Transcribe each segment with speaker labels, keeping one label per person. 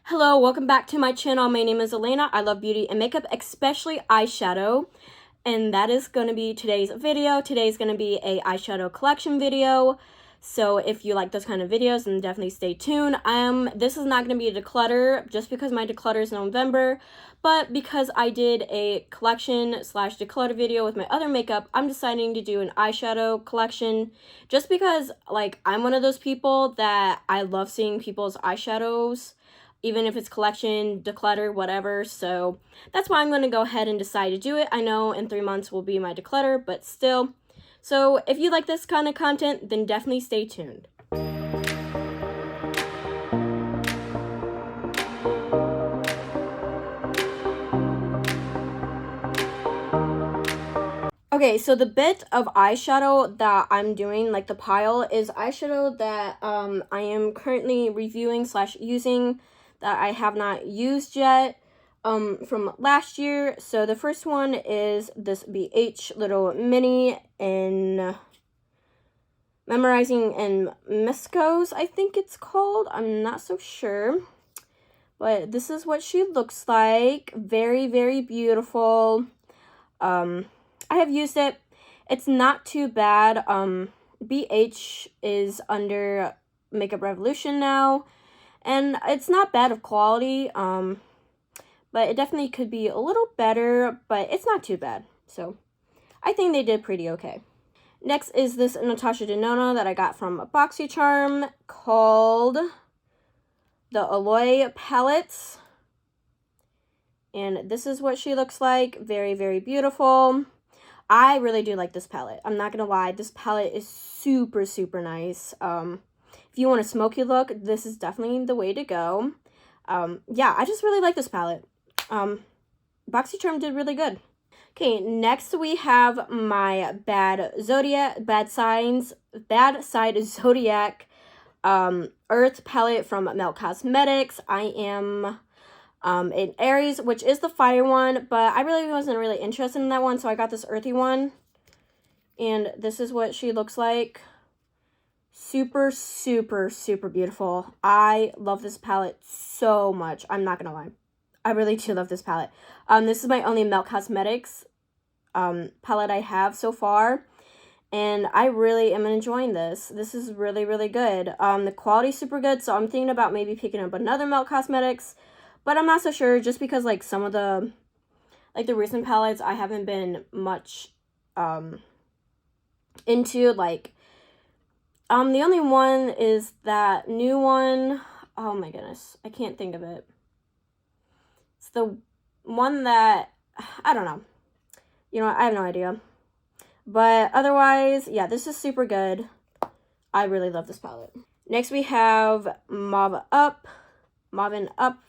Speaker 1: Hello, welcome back to my channel. My name is Elena. I love beauty and makeup, especially eyeshadow. And that is going to be today's video. Today's going to be a eyeshadow collection video. So if you like those kind of videos, then definitely stay tuned. This is not going to be a declutter just because my declutter is November. But because I did a collection slash declutter video with my other makeup, I'm deciding to do an eyeshadow collection. Just because, like, I'm one of those people that I love seeing people's eyeshadows, even if it's collection, declutter, whatever. So that's why I'm going to go ahead and decide to do it. I know in 3 months will be my declutter, but still. So if you like this kind of content, then definitely stay tuned. Okay, so the bit of eyeshadow that I'm doing, like the pile, is eyeshadow that I am currently reviewing slash using that I have not used yet from last year. So the first one is this BH little mini in Memorizing in Miscos, I think it's called. I'm not so sure. But this is what she looks like. Very, very beautiful. I have used it. It's not too bad. BH is under Makeup Revolution now. And it's not bad of quality, but it definitely could be a little better, but it's not too bad. So I think they did pretty okay. Next is this Natasha Denona that I got from BoxyCharm called the Aloy Palette. And this is what she looks like. Very, very beautiful. I really do like this palette. I'm not going to lie. This palette is super, super nice. If you want a smoky look, this is definitely the way to go. Yeah, I just really like this palette. BoxyCharm did really good. Okay, next we have my Bad Side Zodiac Earth palette from Melt Cosmetics. I am in Aries, which is the fire one, but I really wasn't really interested in that one, so I got this earthy one. And this is what she looks like. Super, super, super beautiful. I love this palette so much. I'm not gonna lie. I really do love this palette. This is my only Melt Cosmetics palette I have so far. And I really am enjoying this. This is really, really good. The quality's super good, so I'm thinking about maybe picking up another Melt Cosmetics. But I'm not so sure, just because, like, some of the, like, the recent palettes I haven't been much into, like, the only one is that new one. Oh my goodness, I can't think of it. It's the one that, I don't know. You know, I have no idea. But otherwise, yeah, this is super good. I really love this palette. Next we have Mauvin Up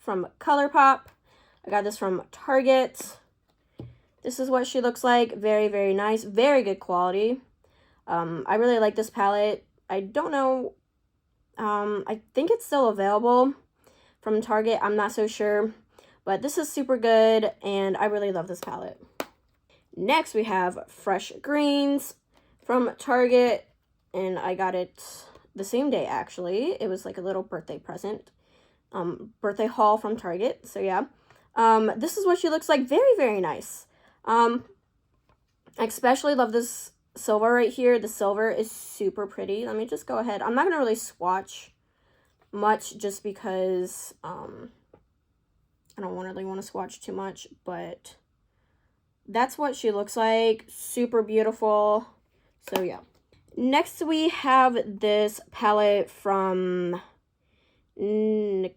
Speaker 1: from ColourPop. I got this from Target. This is what she looks like. Very, very nice. Very good quality. I really like this palette. I don't know. I think it's still available from Target. I'm not so sure. But this is super good, and I really love this palette. Next, we have Fresh Greens from Target, and I got it the same day, actually. It was like a little birthday present. Birthday haul from Target, so yeah. This is what she looks like. Very, very nice. I especially love this silver right here. The silver is super pretty. Let me just go ahead. I'm not going to really swatch much just because I don't really want to swatch too much, but that's what she looks like. Super beautiful. So yeah. Next we have this palette from New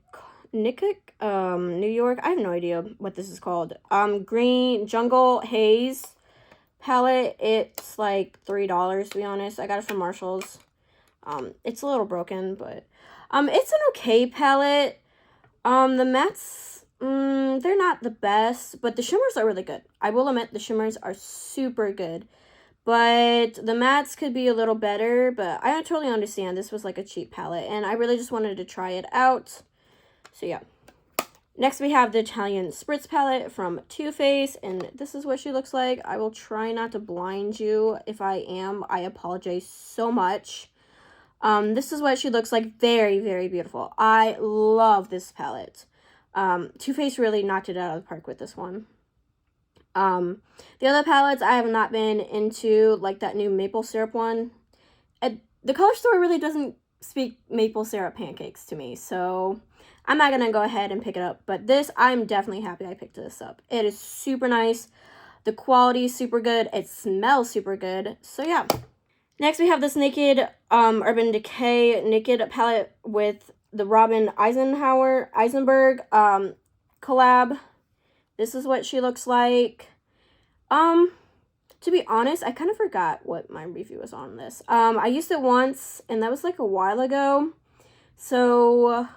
Speaker 1: York. I have no idea what this is called. Green Jungle Haze palette. It's like $3 to be honest. I got it from Marshall's. It's a little broken, but it's an okay palette. The mattes, they're not the best, but the shimmers are really good. I will admit the shimmers are super good. But the mattes could be a little better, but I totally understand. This was like a cheap palette, and I really just wanted to try it out. So yeah. Next we have the Italian Spritz palette from Too Faced, and this is what she looks like. I will try not to blind you. If I am, I apologize so much. This is what she looks like. Very, very beautiful. I love this palette. Too Faced really knocked it out of the park with this one. The other palettes I have not been into, like that new maple syrup one. The color store really doesn't speak maple syrup pancakes to me, so I'm not gonna go ahead and pick it up. But this, I'm definitely happy I picked this up. It is super nice. The quality is super good. It smells super good. So yeah. Next we have this Naked Urban Decay Naked palette with the Robin Eisenberg collab. This is what she looks like. To be honest, I kind of forgot what my review was on this. I used it once, and that was like a while ago. So,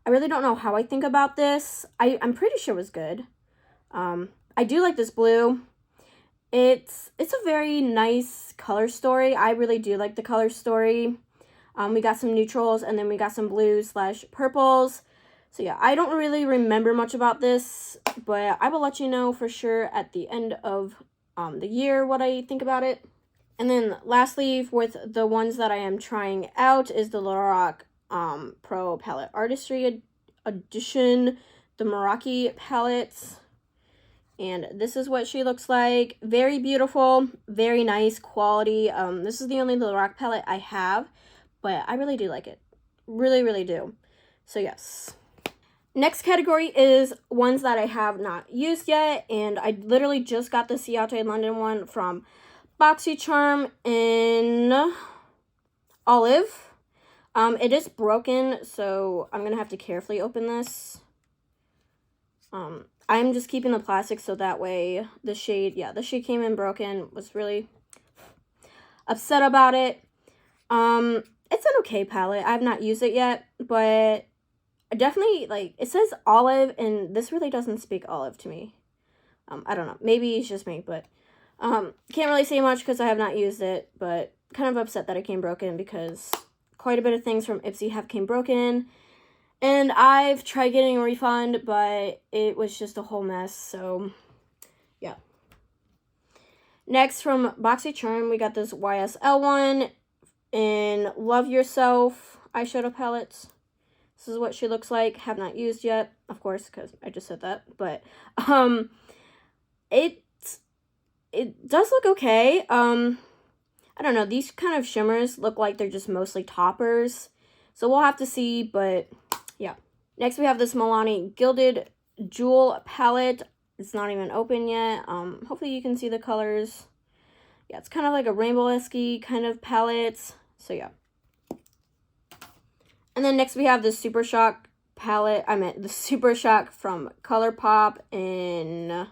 Speaker 1: I really don't know how I think about this. I'm pretty sure it was good. I do like this blue. It's a very nice color story. I really do like the color story. We got some neutrals, and then we got some blues / purples. So yeah, I don't really remember much about this, but I will let you know for sure at the end of the year what I think about it. And then lastly, with the ones that I am trying out is the Lorac Pro Palette Artistry Edition, the Meraki palettes. And this is what she looks like. Very beautiful, very nice quality. This is the only Lorac palette I have, but I really do like it. Really, really do. So yes. Next category is ones that I have not used yet, and I literally just got the Ciate London one from BoxyCharm in Olive. It is broken, so I'm going to have to carefully open this. I'm just keeping the plastic so that way the shade came in broken. Was really upset about it. It's an okay palette. I have not used it yet, but definitely, like, it says olive, and this really doesn't speak olive to me. I don't know. Maybe it's just me, but can't really say much because I have not used it, but kind of upset that it came broken because quite a bit of things from Ipsy have came broken, and I've tried getting a refund, but it was just a whole mess, so yeah. Next, from BoxyCharm, we got this YSL one in Love Yourself eyeshadow palettes. This is what she looks like. Have not used yet, of course, because I just said that. But it does look okay. I don't know. These kind of shimmers look like they're just mostly toppers. So we'll have to see, but yeah. Next we have this Milani Gilded Jewel palette. It's not even open yet. Hopefully you can see the colors. Yeah, it's kind of like a rainbow-esque kind of palette. So yeah. And then next we have the Super Shock palette. I meant the Super Shock from ColourPop in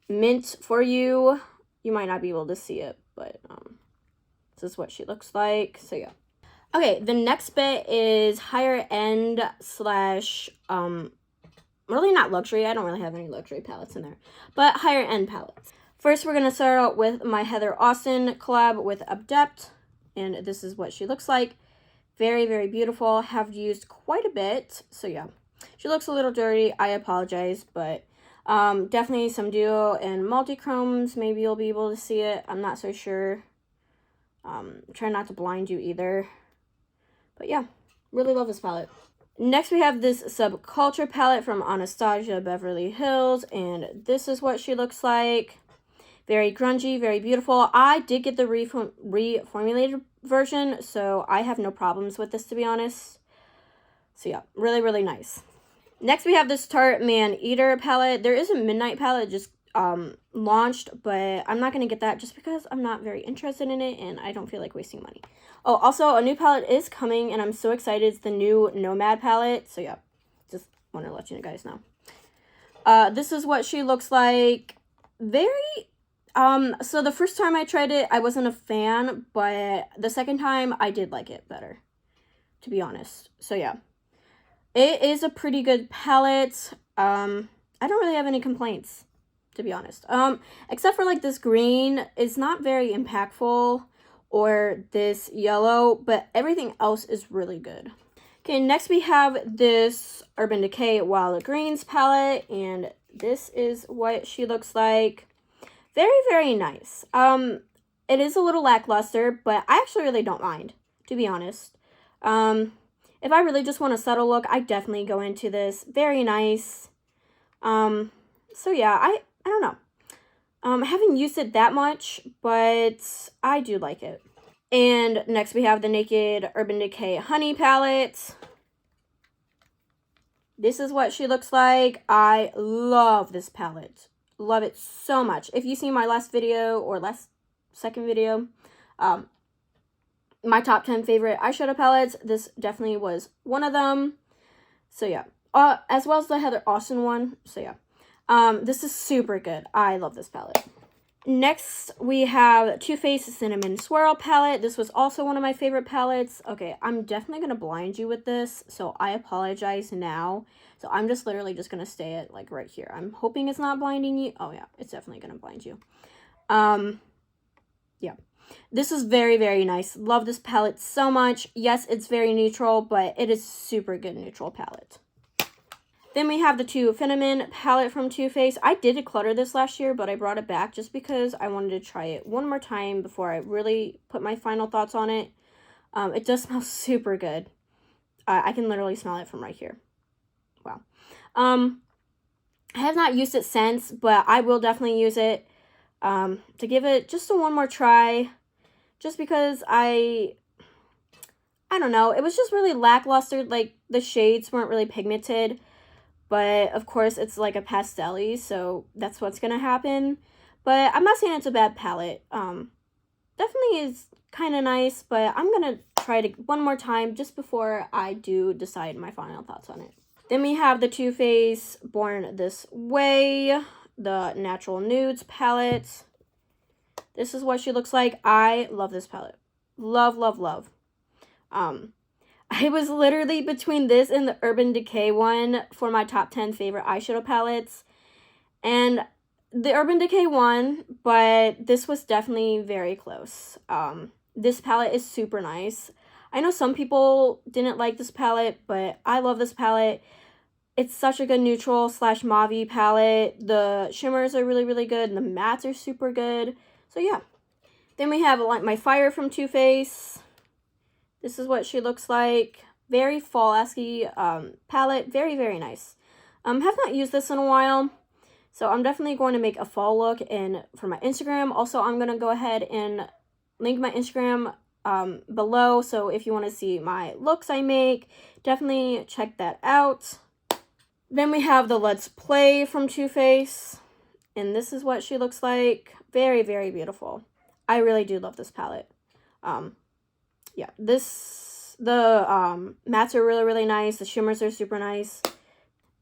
Speaker 1: Mint for You. You might not be able to see it, but this is what she looks like. So yeah. Okay, the next bit is higher end / really not luxury. I don't really have any luxury palettes in there, but higher end palettes. First, we're going to start out with my Heather Austin collab with Adept, and this is what she looks like. Very, very beautiful. Have used quite a bit. So yeah, she looks a little dirty. I apologize, but definitely some duo and multi-chromes. Maybe you'll be able to see it. I'm not so sure. Try not to blind you either. But yeah, really love this palette. Next, we have this Subculture palette from Anastasia Beverly Hills, and this is what she looks like. Very grungy, very beautiful. I did get the reformulated version, so I have no problems with this, to be honest. So yeah, really, really nice. Next, we have this Tarte Man Eater palette. There is a Midnight palette just launched, but I'm not going to get that just because I'm not very interested in it, and I don't feel like wasting money. Oh, also, a new palette is coming, and I'm so excited. It's the new Nomad palette. So yeah, just want to let you guys know. This is what she looks like. Very... so the first time I tried it, I wasn't a fan, but the second time I did like it better, to be honest. So yeah, it is a pretty good palette. I don't really have any complaints, to be honest. Except for like this green, it's not very impactful, or this yellow, but everything else is really good. Okay, next we have this Urban Decay Wild Greens palette, and this is what she looks like. Very, very nice. It is a little lackluster, but I actually really don't mind, to be honest. if I really just want a subtle look, I definitely go into this. Very nice. So yeah, I don't know. I haven't used it that much, but I do like it. And next we have the Naked Urban Decay Honey Palette. This is what she looks like. I love this palette. Love it so much. If you see my last video or second video, my top 10 favorite eyeshadow palettes, this definitely was one of them. So yeah. As well as the Heather Austin one. So yeah. This is super good. I love this palette. Next, we have Too Faced Cinnamon Swirl palette. This was also one of my favorite palettes. Okay, I'm definitely going to blind you with this, so I apologize now. So I'm just literally just going to stay at, like, right here. I'm hoping it's not blinding you. Oh, yeah, it's definitely going to blind you. Yeah. This is very, very nice. Love this palette so much. Yes, it's very neutral, but it is super good neutral palette. Then we have the Too Cinnamon palette from Too Faced. I did declutter this last year, but I brought it back just because I wanted to try it one more time before I really put my final thoughts on it. It does smell super good. I can literally smell it from right here. Wow. I have not used it since, but I will definitely use it to give it just a one more try. Just because I don't know. It was just really lackluster. Like, the shades weren't really pigmented. But, of course, it's like a pastel-y, so that's what's going to happen. But I'm not saying it's a bad palette. Definitely is kind of nice, but I'm going to try it one more time just before I do decide my final thoughts on it. Then we have the Too Faced Born This Way, the Natural Nudes palette. This is what she looks like. I love this palette. Love, love, love. I was literally between this and the Urban Decay one for my top 10 favorite eyeshadow palettes. And the Urban Decay won, but this was definitely very close. This palette is super nice. I know some people didn't like this palette, but I love this palette. It's such a good neutral / mauve palette. The shimmers are really, really good, and the mattes are super good. So yeah. Then we have Light My Fire from Too Faced. This is what she looks like. Very fall-esque palette. Very, very nice. Have not used this in a while. So I'm definitely going to make a fall look for my Instagram. Also, I'm going to go ahead and link my Instagram below. So if you want to see my looks I make, definitely check that out. Then we have the Let's Play from Too Faced. And this is what she looks like. Very, very beautiful. I really do love this palette. Yeah, the mattes are really, really nice. The shimmers are super nice.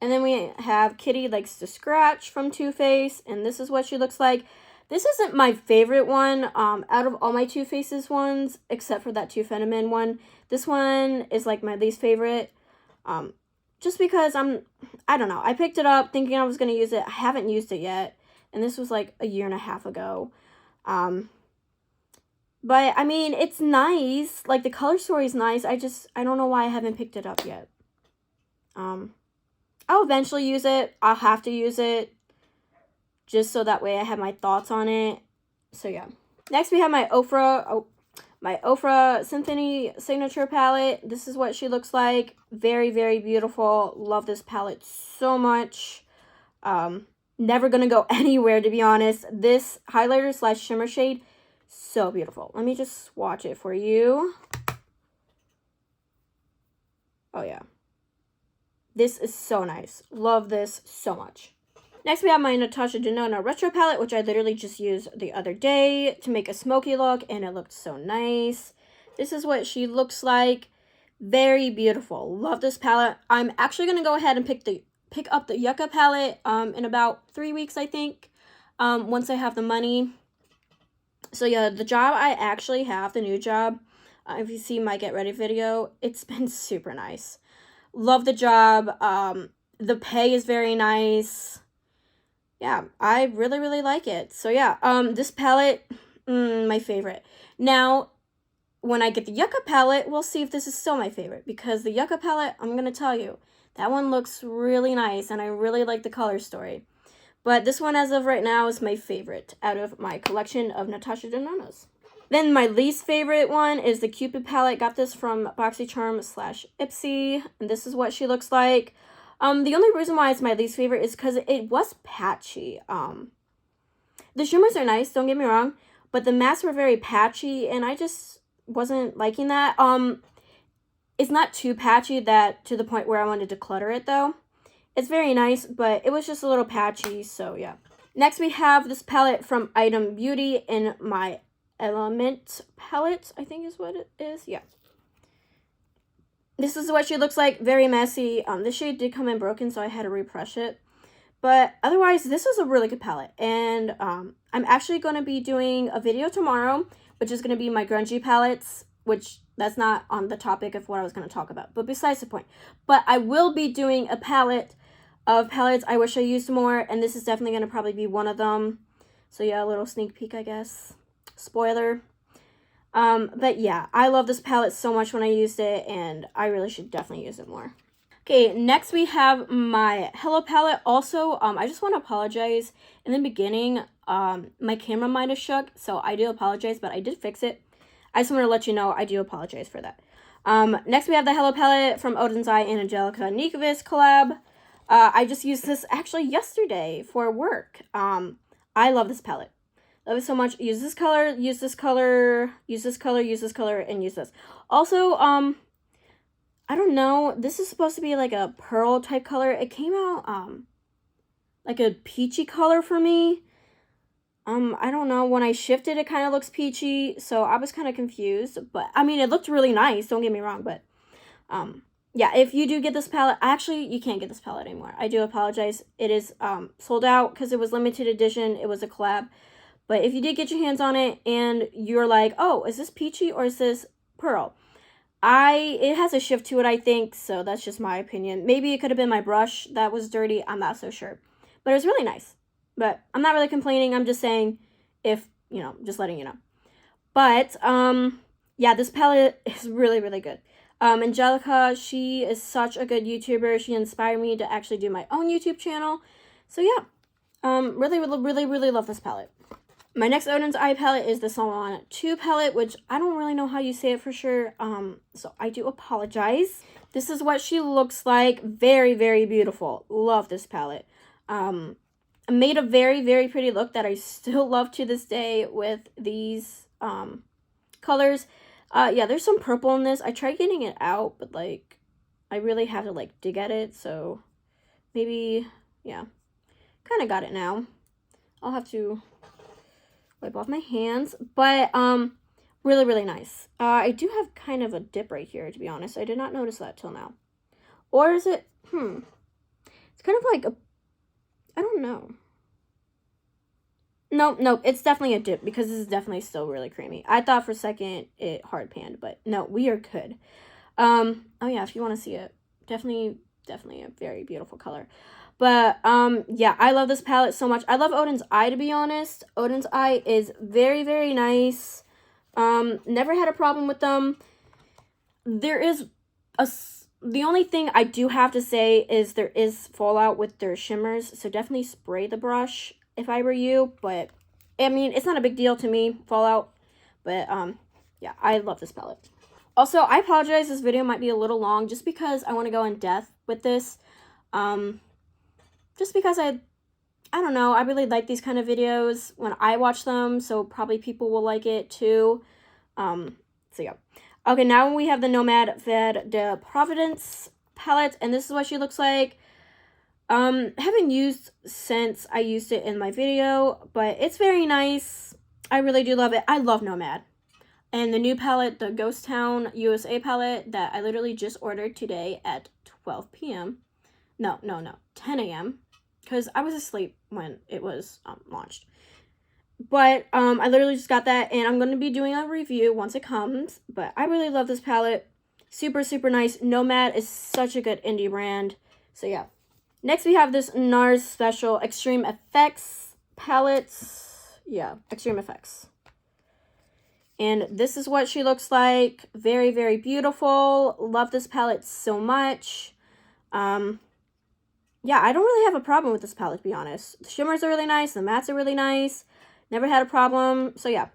Speaker 1: And then we have Kitty Likes to Scratch from Too Faced, and this is what she looks like. This isn't my favorite one out of all my Too Faced ones, except for that Too Cinnamon one. This one is like my least favorite, just because I don't know. I picked it up thinking I was going to use it. I haven't used it yet, and this was like a year and a half ago. But, I mean, it's nice. Like, the color story is nice. I don't know why I haven't picked it up yet. I'll eventually use it. I'll have to use it. Just so that way I have my thoughts on it. So, yeah. Next, we have my Ofra Symphony Signature palette. This is what she looks like. Very, very beautiful. Love this palette so much. Never gonna go anywhere, to be honest. This highlighter / shimmer shade, so beautiful. Let me just swatch it for you. Oh, yeah. This is so nice. Love this so much. Next, we have my Natasha Denona Retro palette, which I literally just used the other day to make a smoky look, and it looked so nice. This is what she looks like. Very beautiful. Love this palette. I'm actually going to go ahead and pick up the Yucca palette in about 3 weeks, I think, once I have the money. So yeah, the job I actually have, the new job, if you see my Get Ready video, it's been super nice. Love the job. The pay is very nice. Yeah, I really, really like it. So yeah, this palette, my favorite. Now, when I get the Yucca palette, we'll see if this is still my favorite. Because the Yucca palette, I'm going to tell you, that one looks really nice. And I really like the color story. But this one, as of right now, is my favorite out of my collection of Natasha Denonas. Then my least favorite one is the Cupid palette. Got this from BoxyCharm/Ipsy, and this is what she looks like. The only reason why it's my least favorite is because it was patchy. The shimmers are nice, don't get me wrong, but the mattes were very patchy, and I just wasn't liking that. It's not too patchy that to the point where I wanted to declutter it, though. It's very nice, but it was just a little patchy, so yeah. Next, we have this palette from Item Beauty in my Element palette, I think is what it is. Yeah. This is what she looks like. Very messy. This shade did come in broken, so I had to refresh it. But otherwise, this is a really good palette. And I'm actually going to be doing a video tomorrow, which is going to be my grungy palettes, which that's not on the topic of what I was going to talk about. But besides the point. But I will be doing a palette of palettes I wish I used more. And this is definitely going to probably be one of them. So yeah, a little sneak peek, I guess. Spoiler. But yeah, I love this palette so much when I used it, and I really should definitely use it more. Okay, next we have my Hello palette. Also, I just want to apologize. In the beginning, my camera might have shook, so I do apologize, but I did fix it. I just want to let you know I do apologize for that. Next we have the Hello palette from Odin's Eye and Angelica Nikovic collab. I just used this actually yesterday for work. I love this palette. Love it so much. Use this color, use this color, use this color, use this color, and use this. Also, I don't know. This is supposed to be like a pearl type color. It came out, like a peachy color for me. I don't know. When I shifted, it kind of looks peachy. So I was kind of confused. But, I mean, it looked really nice. Don't get me wrong. But, yeah, if you do get this palette, actually, you can't get this palette anymore. I do apologize. It is, sold out because it was limited edition. It was a collab. But if you did get your hands on it and you're like, oh, is this peachy or is this pearl? It has a shift to it, I think, so that's just my opinion. Maybe it could have been my brush that was dirty. I'm not so sure. But it was really nice. But I'm not really complaining. I'm just saying if, you know, just letting you know. But, yeah, this palette is really, really good. Angelica, she is such a good YouTuber. She inspired me to actually do my own YouTube channel. So, yeah, really, really, really, really love this palette. My next Odin's Eye palette is the Salon 2 palette, which I don't really know how you say it for sure, so I do apologize. This is what she looks like. Very, very beautiful. Love this palette. I made a very, very pretty look that I still love to this day with these colors. Yeah, there's some purple in this. I tried getting it out, but, like, I really have to, like, dig at it, so maybe, yeah. Kind of got it now. I'll have to wipe off my hands, but really, really nice. I do have kind of a dip right here, to be honest. I did not notice that till now. Or is it, it's kind of like a, I don't know. No, it's definitely a dip because this is definitely still really creamy. I thought for a second it hard panned, but no, we are good. Oh yeah, if you want to see it, definitely a very beautiful color. But, yeah, I love this palette so much. I love Odin's Eye, to be honest. Odin's Eye is very, very nice. Never had a problem with them. There is the only thing I do have to say is there is fallout with their shimmers. So definitely spray the brush if I were you. But, I mean, it's not a big deal to me, fallout. But, yeah, I love this palette. Also, I apologize. This video might be a little long just because I want to go in depth with this. Just because I don't know, I really like these kind of videos when I watch them, so probably people will like it too. So yeah. Okay, now we have the Nomad Fed de Providence palette, and this is what she looks like. Haven't used since I used it in my video, but it's very nice. I really do love it. I love Nomad. And the new palette, the Ghost Town USA palette that I literally just ordered today at 12 p.m. No, 10 a.m. because I was asleep when it was launched. But I literally just got that, and I'm going to be doing a review once it comes. But I really love this palette. Super, super nice. Nomad is such a good indie brand. So yeah. Next we have this NARS Special Extreme Effects palette. Yeah, Extreme Effects. And this is what she looks like. Very, very beautiful. Love this palette so much. Yeah, I don't really have a problem with this palette, to be honest. The shimmers are really nice. The mattes are really nice. Never had a problem. So, yeah.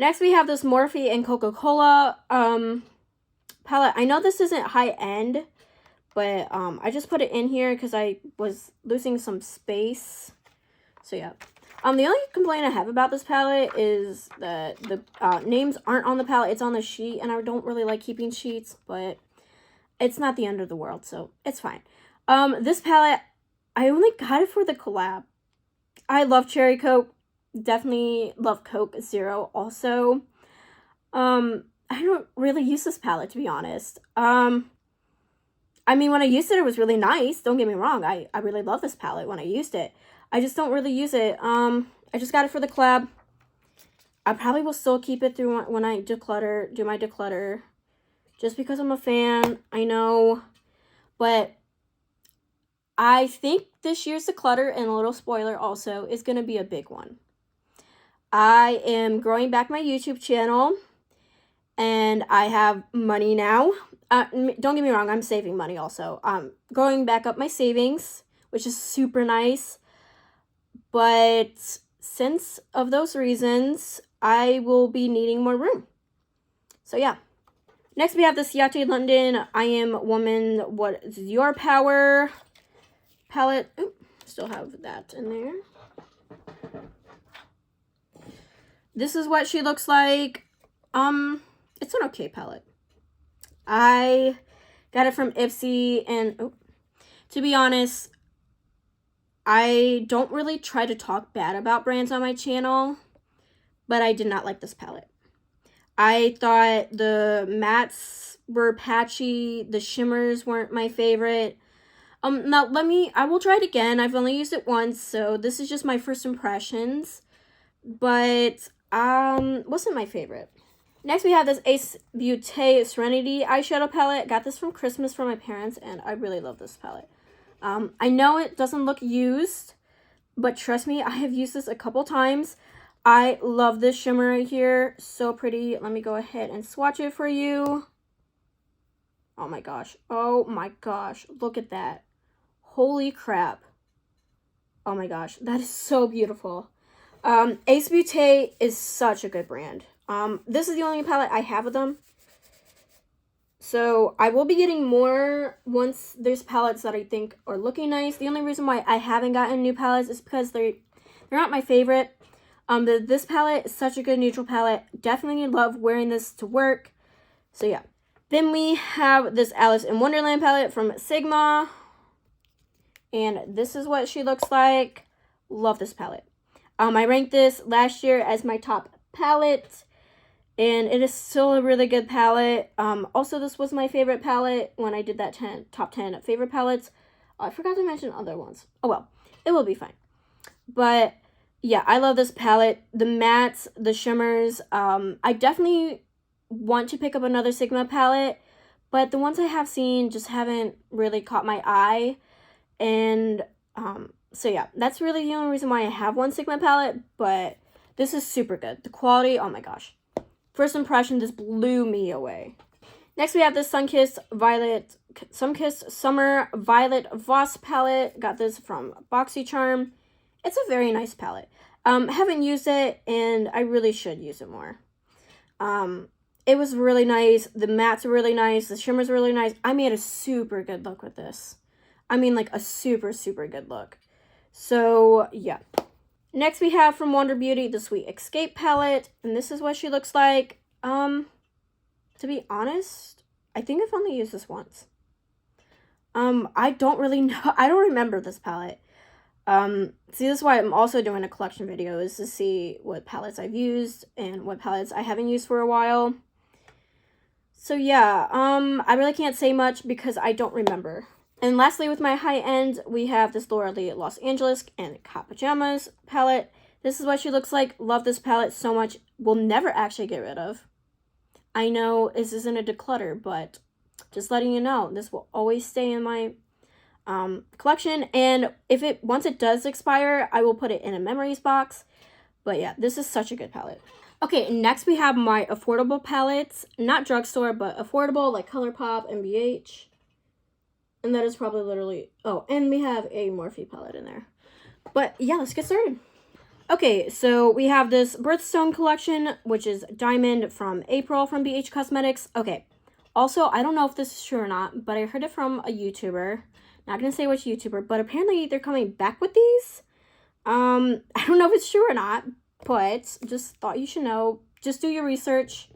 Speaker 1: Next, we have this Morphe and Coca-Cola palette. I know this isn't high-end, but I just put it in here because I was losing some space. So, yeah. The only complaint I have about this palette is that the names aren't on the palette. It's on the sheet, and I don't really like keeping sheets, but it's not the end of the world, so it's fine. This palette, I only got it for the collab. I love Cherry Coke. Definitely love Coke Zero also. I don't really use this palette, to be honest. I mean, when I used it was really nice. Don't get me wrong. I really love this palette when I used it. I just don't really use it. I just got it for the collab. I probably will still keep it through when I do my declutter. Just because I'm a fan, I know. But I think this year's declutter, and a little spoiler also, is going to be a big one. I am growing back my YouTube channel, and I have money now. Don't get me wrong, I'm saving money also. Growing back up my savings, which is super nice. But since of those reasons, I will be needing more room. So yeah. Next we have this Yate London I Am Woman, What Is Your Power palette. Ooh, still have that in there. This is what she looks like. It's an okay palette. I got it from Ipsy, and to be honest, I don't really try to talk bad about brands on my channel, but I did not like this palette. I thought the mattes were patchy, the shimmers weren't my favorite. Now I will try it again. I've only used it once, so this is just my first impressions, but wasn't my favorite. Next we have this Ace Beauté Serenity eyeshadow palette. Got this from Christmas from my parents, and I really love this palette. I know it doesn't look used, but trust me, I have used this a couple times. I love this shimmer right here. So pretty. Let me go ahead and swatch it for you. Oh my gosh. Oh my gosh. Look at that. Holy crap. Oh my gosh. That is so beautiful. Ace Beauté is such a good brand. This is the only palette I have with them. So I will be getting more once there's palettes that I think are looking nice. The only reason why I haven't gotten new palettes is because they're not my favorite. This palette is such a good neutral palette. Definitely love wearing this to work. So yeah. Then we have this Alice in Wonderland palette from Sigma. And this is what she looks like. Love this palette. I ranked this last year as my top palette. And it is still a really good palette. Also, this was my favorite palette when I did that top 10 favorite palettes. I forgot to mention other ones. Oh well, it will be fine. But yeah, I love this palette. The mattes, the shimmers. I definitely want to pick up another Sigma palette, but the ones I have seen just haven't really caught my eye. And so yeah, that's really the only reason why I have one Sigma palette, but this is super good. The quality, oh my gosh. First impression, this blew me away. Next, we have this Sunkissed Summer Violet Voss palette. Got this from BoxyCharm. It's a very nice palette. Haven't used it, and I really should use it more. It was really nice. The mattes are really nice. The shimmers are really nice. I made a super good look with this. I mean, like a super, super good look. So, yeah. Next, we have from Wonder Beauty, the Sweet Escape palette, and this is what she looks like. To be honest, I think I've only used this once. I don't really know. I don't remember this palette. See, this is why I'm also doing a collection video, is to see what palettes I've used and what palettes I haven't used for a while. So, yeah, I really can't say much because I don't remember. And lastly, with my high end, we have this Laura Lee Los Angeles and Hot Pajamas palette. This is what she looks like. Love this palette so much. Will never actually get rid of. I know this isn't a declutter, but just letting you know, this will always stay in my collection. And once it does expire, I will put it in a memories box. But yeah, this is such a good palette. Okay, next we have my affordable palettes. Not drugstore, but affordable, like ColourPop and BH. And that is probably literally... Oh, and we have a Morphe palette in there. But yeah, let's get started. Okay, so we have this Birthstone collection, which is Diamond from April from BH Cosmetics. Okay, also, I don't know if this is true or not, but I heard it from a YouTuber. Not gonna say which YouTuber, but apparently they're coming back with these. I don't know if it's true or not, but just thought you should know. Just do your research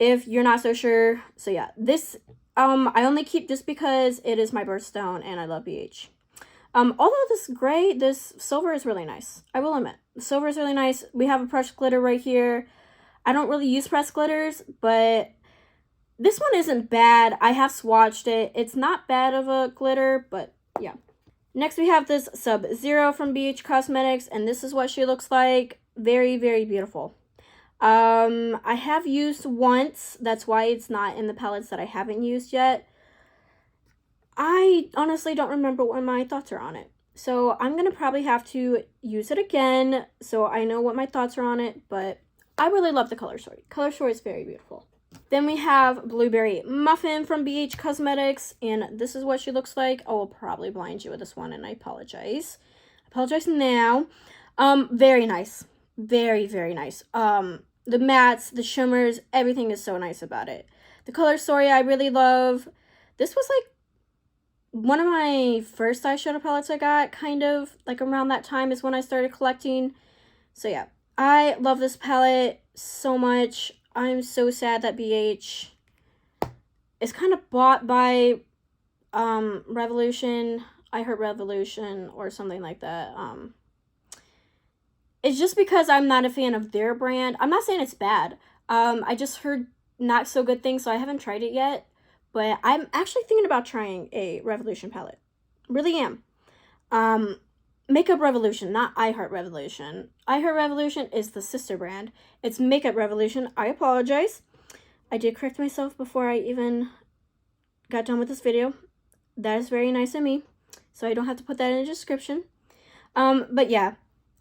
Speaker 1: if you're not so sure. So yeah, this, I only keep just because it is my birthstone and I love BH. Although this gray, this silver is really nice. I will admit, the silver is really nice. We have a pressed glitter right here. I don't really use pressed glitters, but this one isn't bad. I have swatched it. It's not bad of a glitter, but yeah. Next, we have this Sub-Zero from BH Cosmetics, and this is what she looks like. Very, very beautiful. I have used once. That's why it's not in the palettes that I haven't used yet. I honestly don't remember what my thoughts are on it. So I'm going to probably have to use it again so I know what my thoughts are on it, but I really love the color story. Color story is very beautiful. Then we have Blueberry Muffin from BH Cosmetics, and this is what she looks like. I will probably blind you with this one, and I apologize. I apologize now. Very nice. Very, very nice. The mattes, the shimmers, everything is so nice about it. The color story I really love. This was like one of my first eyeshadow palettes I got, kind of like around that time is when I started collecting. So yeah, I love this palette so much. I'm so sad that BH is kind of bought by Revolution. I heard Revolution or something like that. It's just because I'm not a fan of their brand. I'm not saying it's bad. I just heard not so good things, so I haven't tried it yet. But I'm actually thinking about trying a Revolution palette. Really am. Makeup Revolution, not I Heart Revolution. I Heart Revolution is the sister brand. It's Makeup Revolution. I apologize. I did correct myself before I even got done with this video. That is very nice of me. So I don't have to put that in the description. But yeah,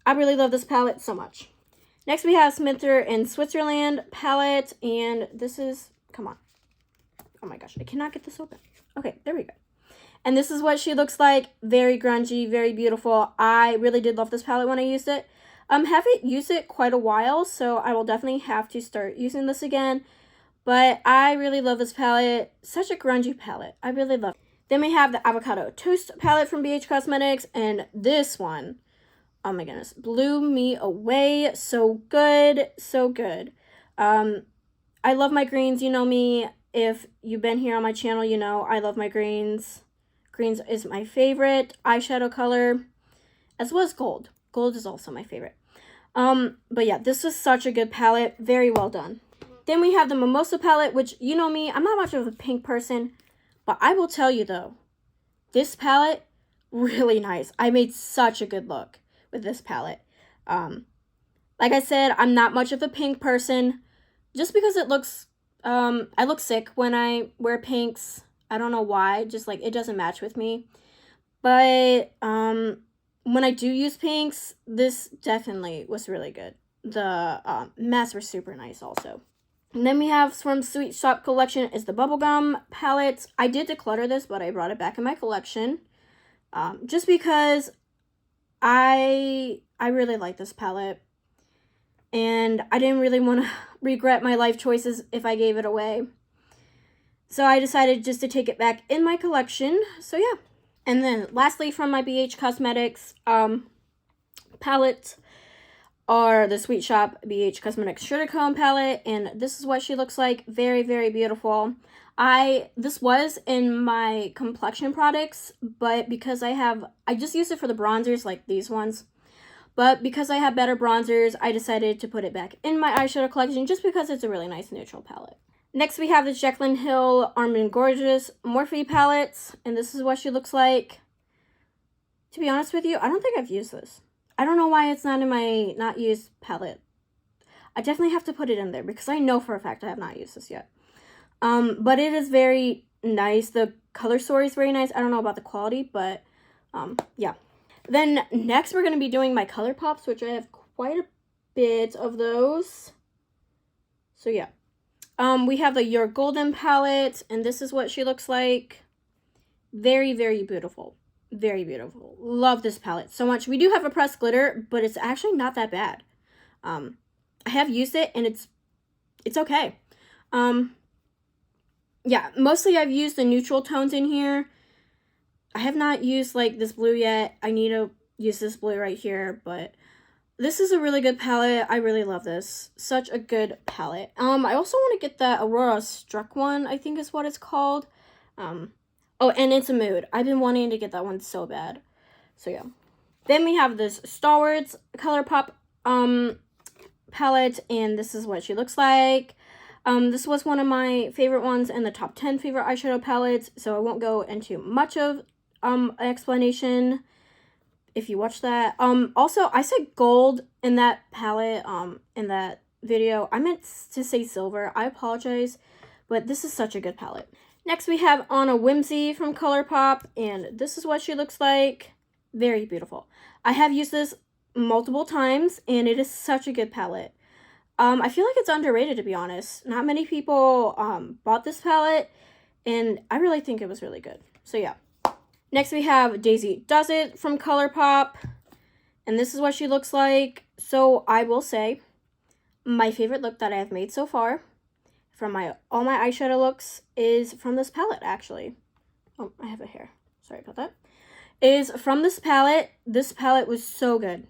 Speaker 1: I really love this palette so much. Next we have Smither in Switzerland palette. And this is, come on. Oh my gosh, I cannot get this open. Okay, there we go. And this is what she looks like. Very grungy, very beautiful. I really did love this palette when I used it. Haven't used it quite a while, so I will definitely have to start using this again. But I really love this palette. Such a grungy palette. I really love it. Then we have the Avocado Toast palette from BH Cosmetics. And this one, oh my goodness, blew me away. So good, so good. I love my greens. You know me. If you've been here on my channel, you know I love my greens. Greens is my favorite eyeshadow color, as well as gold. Gold is also my favorite. But yeah, this was such a good palette. Very well done. Then we have the Mimosa palette, which, you know me, I'm not much of a pink person. But I will tell you, though, this palette, really nice. I made such a good look with this palette. Like I said, I'm not much of a pink person. Just because it looks... I look sick when I wear pinks. I don't know why. Just like it doesn't match with me. But when I do use pinks, this definitely was really good. The mattes were super nice also. And then we have from Sweet Shop Collection is the Bubblegum palette. I did declutter this, but I brought it back in my collection. Just because I really like this palette. And I didn't really want to regret my life choices if I gave it away. So I decided just to take it back in my collection. So yeah. And then lastly from my BH Cosmetics palette are the Sweet Shop BH Cosmetics Sugar Cone palette. And this is what she looks like. Very, very beautiful. This was in my complexion products, but because I just used it for the bronzers like these ones. But because I have better bronzers, I decided to put it back in my eyeshadow collection just because it's a really nice neutral palette. Next, we have the Jaclyn Hill Arm & Gorgeous Morphe palette. And this is what she looks like. To be honest with you, I don't think I've used this. I don't know why it's not in my not used palette. I definitely have to put it in there because I know for a fact I have not used this yet. But it is very nice. The color story is very nice. I don't know about the quality, but yeah. Then next we're going to be doing my color pops, which I have quite a bit of those. So yeah. We have the Your Golden palette, and this is what she looks like. Very, very beautiful. Very beautiful. Love this palette so much. We do have a pressed glitter, but it's actually not that bad. I have used it, and it's okay. Yeah, mostly I've used the neutral tones in here. I have not used, like, this blue yet. I need to use this blue right here, but this is a really good palette. I really love this. Such a good palette. I also want to get the Aurora Struck one, I think is what it's called. Oh, and it's a mood. I've been wanting to get that one so bad. So, yeah. Then we have this Star Wars ColourPop palette, and this is what she looks like. This was one of my favorite ones in the top 10 favorite eyeshadow palettes, so I won't go into much of explanation if you watch that. Also, I said gold in that palette, in that video. I meant to say silver. I apologize, but this is such a good palette. Next, we have Anna Whimsy from ColourPop, and this is what she looks like. Very beautiful. I have used this multiple times, and it is such a good palette. I feel like it's underrated, to be honest. Not many people bought this palette, and I really think it was really good. So, yeah. Next, we have Daisy Does It from ColourPop, and this is what she looks like. So, I will say, my favorite look that I have made so far from all my eyeshadow looks is from this palette, actually. Oh, I have a hair. Sorry about that. Is from this palette. This palette was so good.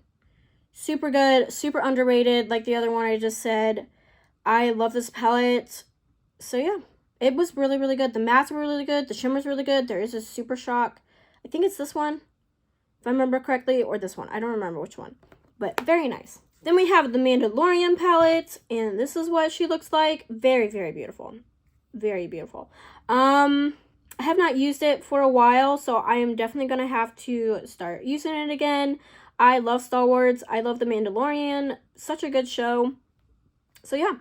Speaker 1: Super good, super underrated, like the other one I just said. I love this palette. So, yeah. It was really, really good. The mattes were really good. The shimmer's really good. There is a Super Shock. I think it's this one, if I remember correctly, or this one. I don't remember which one, but very nice. Then we have the Mandalorian palette, and this is what she looks like. Very, very beautiful. Very beautiful. I have not used it for a while, so I am definitely going to have to start using it again. I love Star Wars. I love The Mandalorian. Such a good show. So, yeah.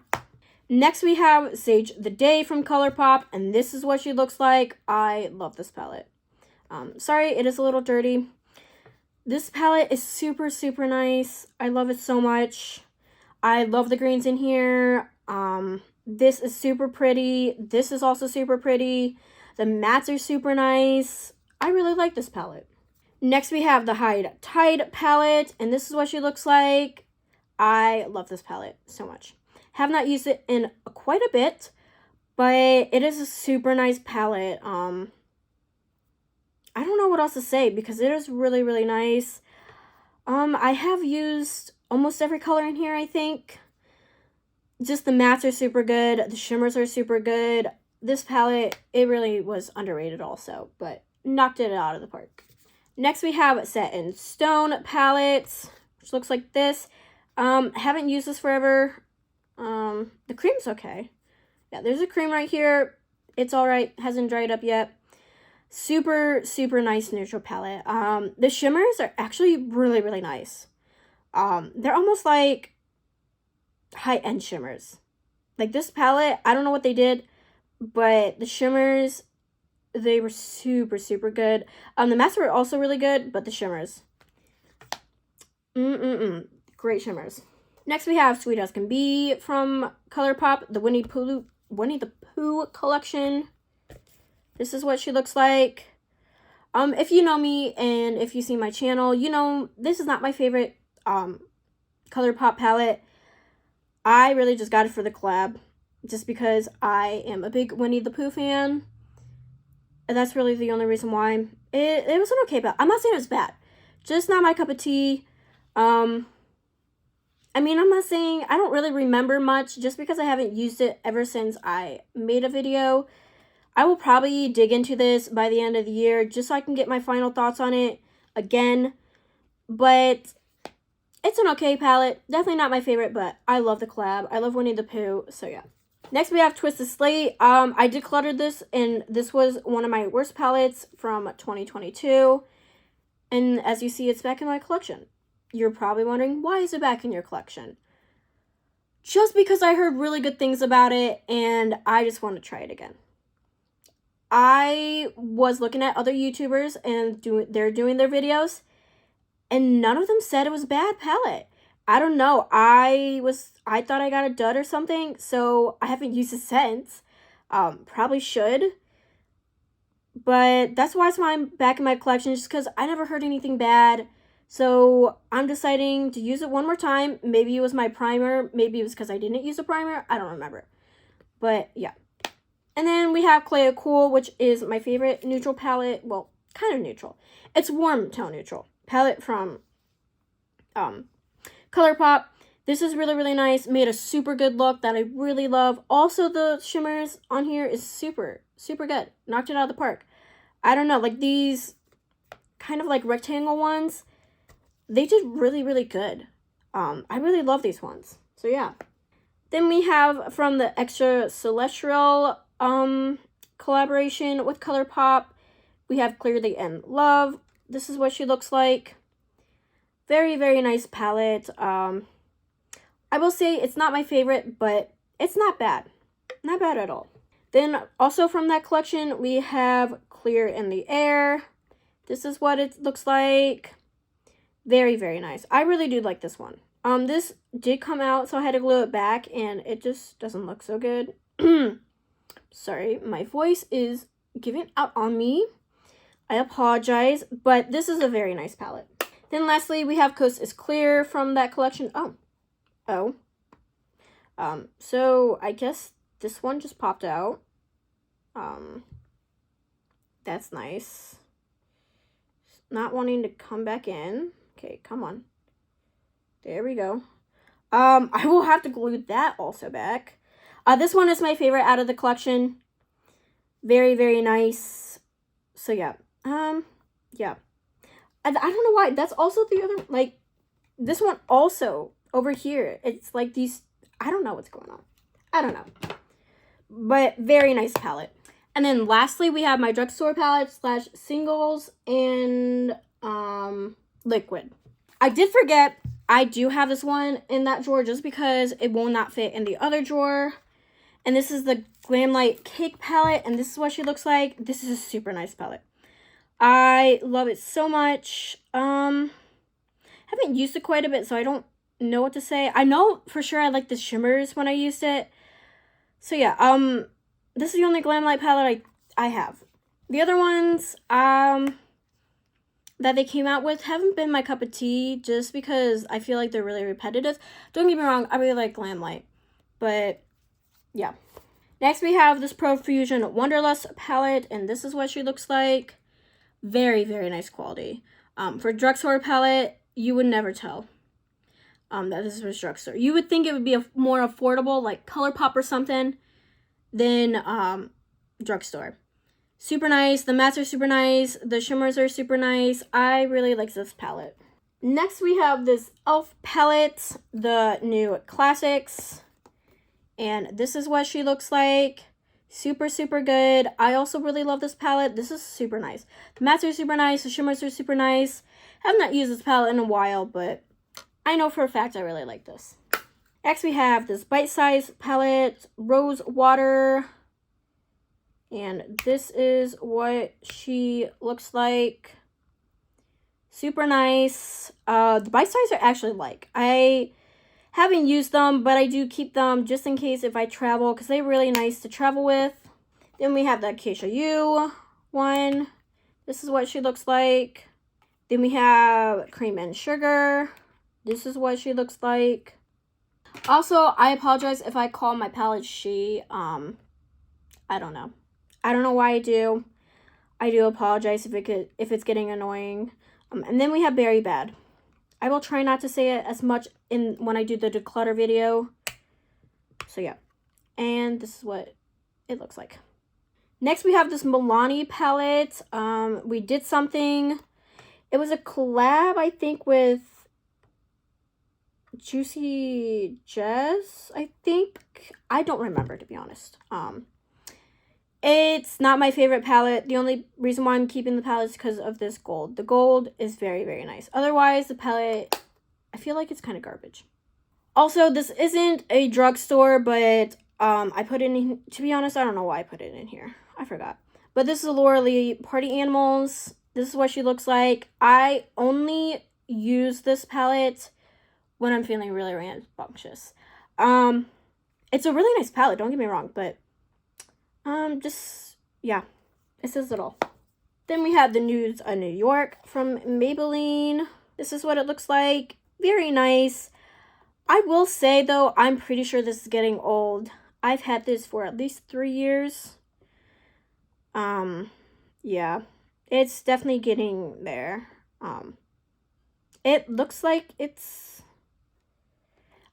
Speaker 1: Next, we have Sage the Day from ColourPop, and this is what she looks like. I love this palette. Sorry, it is a little dirty. This palette is super, super nice. I love it so much. I love the greens in here. This is super pretty. This is also super pretty. The mattes are super nice. I really like this palette. Next, we have the Hide Tide palette, and this is what she looks like. I love this palette so much. Have not used it in quite a bit, but it is a super nice palette. I don't know what else to say because it is really, really nice. I have used almost every color in here, I think. Just the mattes are super good. The shimmers are super good. This palette, it really was underrated also, but knocked it out of the park. Next, we have Set in Stone palette, which looks like this. Haven't used this forever. The cream's okay. Yeah, there's a cream right here. It's all right. Hasn't dried up yet. Super, super nice neutral palette. The shimmers are actually really, really nice. They're almost like high-end shimmers. Like this palette, I don't know what they did, but the shimmers, they were super, super good. The mattes were also really good, but the shimmers. Great shimmers. Next, we have Sweet As Can Be from ColourPop, the Winnie the Pooh collection. This is what she looks like. If you know me and if you see my channel, you know this is not my favorite ColourPop palette. I really just got it for the collab, just because I am a big Winnie the Pooh fan. And that's really the only reason why. It was an okay palette. I'm not saying it was bad. Just not my cup of tea. I mean, I'm not saying I don't really remember much just because I haven't used it ever since I made a video. I will probably dig into this by the end of the year just so I can get my final thoughts on it again. But it's an okay palette. Definitely not my favorite, but I love the collab. I love Winnie the Pooh, so yeah. Next, we have Twisted Slate. I decluttered this, and this was one of my worst palettes from 2022. And as you see, it's back in my collection. You're probably wondering, why is it back in your collection? Just because I heard really good things about it, and I just want to try it again. I was looking at other YouTubers, and they're doing their videos, and none of them said it was a bad palette. I don't know. I thought I got a dud or something, so I haven't used it since. Probably should. but that's why it's why I'm back in my collection, just because I never heard anything bad. So I'm deciding to use it one more time. Maybe it was my primer. Maybe it was because I didn't use a primer. I don't remember. But yeah. And then we have Cleo Cool, which is my favorite neutral palette. Well, kind of neutral. It's warm tone neutral palette from ColourPop. This is really, really nice. Made a super good look that I really love. Also, the shimmers on here is super, super good. Knocked it out of the park. I don't know, like these kind of like rectangle ones, they did really, really good. I really love these ones. So yeah. Then we have from the Extra Celestial collaboration with ColourPop, we have Clearly in Love. This is what she looks like. Very, very nice palette. I will say it's not my favorite, but it's not bad. Not bad at all. Then also from that collection, we have Clear in the Air. This is what it looks like. Very, very nice. I really do like this one. This did come out, so I had to glue it back, and it just doesn't look so good. Sorry, my voice is giving out on me. I apologize, but this is a very nice palette. Then lastly, we have Coast is Clear from that collection. So I guess this one just popped out. That's nice. Not wanting to come back in. Okay, come on. There we go. I will have to glue that also back. This one is my favorite out of the collection. Very, very nice. So yeah. Yeah. I don't know why. That's also the other, like, this one also over here. It's like these, I don't know what's going on. I don't know. But very nice palette. And then lastly, we have my drugstore palette / singles and liquid. I did forget, I do have this one in that drawer just because it will not fit in the other drawer. And this is the Glamlight Cake palette, and this is what she looks like. This is a super nice palette. I love it so much. Haven't used it quite a bit, so I don't know what to say. I know for sure I like the shimmers when I used it. So yeah, this is the only Glamlight palette I have. The other ones, that they came out with haven't been my cup of tea, just because I feel like they're really repetitive. Don't get me wrong, I really like Glamlight, but yeah. Next we have this Profusion Wonderlust palette, and this is what she looks like. Very, very nice quality. For drugstore palette, you would never tell that this was drugstore. You would think it would be more affordable, like ColourPop or something, than drugstore. Super nice. The mattes are super nice. The shimmers are super nice. I really like this palette. Next, we have this e.l.f. palette, the new Classics. And this is what she looks like. Super, super good. I also really love this palette. This is super nice. The mattes are super nice. The shimmers are super nice. I have not used this palette in a while, but I know for a fact I really like this. Next, we have this Bite Size palette, Rose Water. And this is what she looks like. Super nice. The Bite Size are actually like, I haven't used them, but I do keep them just in case if I travel, because they're really nice to travel with. Then we have the Acacia U one. This is what she looks like. Then we have Cream and Sugar. This is what she looks like. Also, I apologize if I call my palette she. I don't know. I don't know why I do. I do apologize if it's getting annoying. And then we have Berry Bad. I will try not to say it as much when I do the declutter video. So yeah. And this is what it looks like. Next we have this Milani palette. We did something. It was a collab, I think, with Juicy Jazz, I think. I don't remember, to be honest. It's not my favorite palette. The only reason why I'm keeping the palette is because of this gold. The gold is very, very nice. Otherwise, the palette, I feel like it's kind of garbage. Also, this isn't a drugstore, but I put it in, to be honest, I don't know why I put it in here. I forgot. But this is Laura Lee Party Animals. This is what she looks like. I only use this palette when I'm feeling really rambunctious. It's a really nice palette, don't get me wrong, but just, yeah. It says it all. Then we have the Nudes of New York from Maybelline. This is what it looks like. Very nice. I will say, though, I'm pretty sure this is getting old. I've had this for at least 3 years. Yeah. It's definitely getting there. It looks like it's...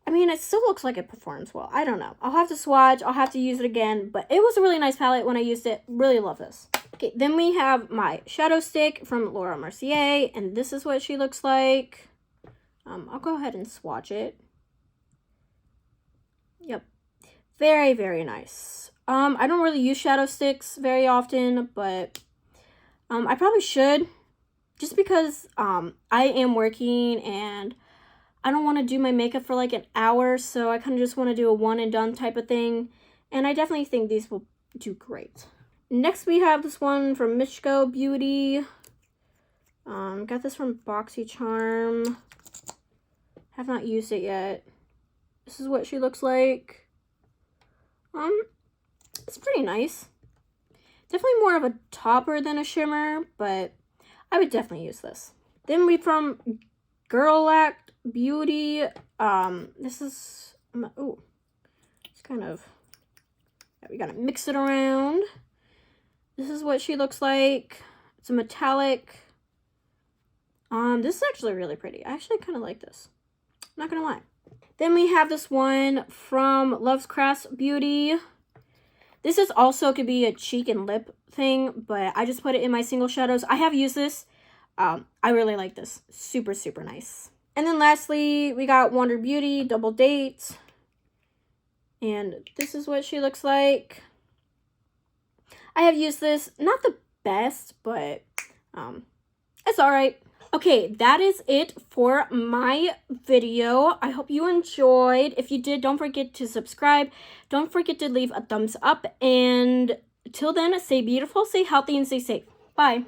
Speaker 1: I mean, it still looks like it performs well. I don't know. I'll have to swatch. I'll have to use it again. But it was a really nice palette when I used it. Really love this. Okay, then we have my shadow stick from Laura Mercier. And this is what she looks like. I'll go ahead and swatch it. Yep. Very, very nice. I don't really use shadow sticks very often, but I probably should. Just because I am working and I don't want to do my makeup for like an hour, so I kind of just want to do a one and done type of thing. And I definitely think these will do great. Next we have this one from Michko Beauty. Got this from BoxyCharm. Have not used it yet. This is what she looks like. It's pretty nice. Definitely more of a topper than a shimmer, but I would definitely use this. Then we from Girl Act Beauty. This is, oh, it's kind of, yeah, we gotta mix it around. This is what she looks like. It's a metallic. This is actually really pretty. I actually kind of like this. I'm not gonna lie. Then we have this one from Love's Crafts Beauty. This is also could be a cheek and lip thing, but I just put it in my single shadows. I have used this. I really like this. Super, super nice. And then lastly, we got Wonder Beauty Double Date. And this is what she looks like. I have used this. Not the best, but it's alright. Okay, that is it for my video. I hope you enjoyed. If you did, don't forget to subscribe. Don't forget to leave a thumbs up. And till then, stay beautiful, stay healthy, and stay safe. Bye.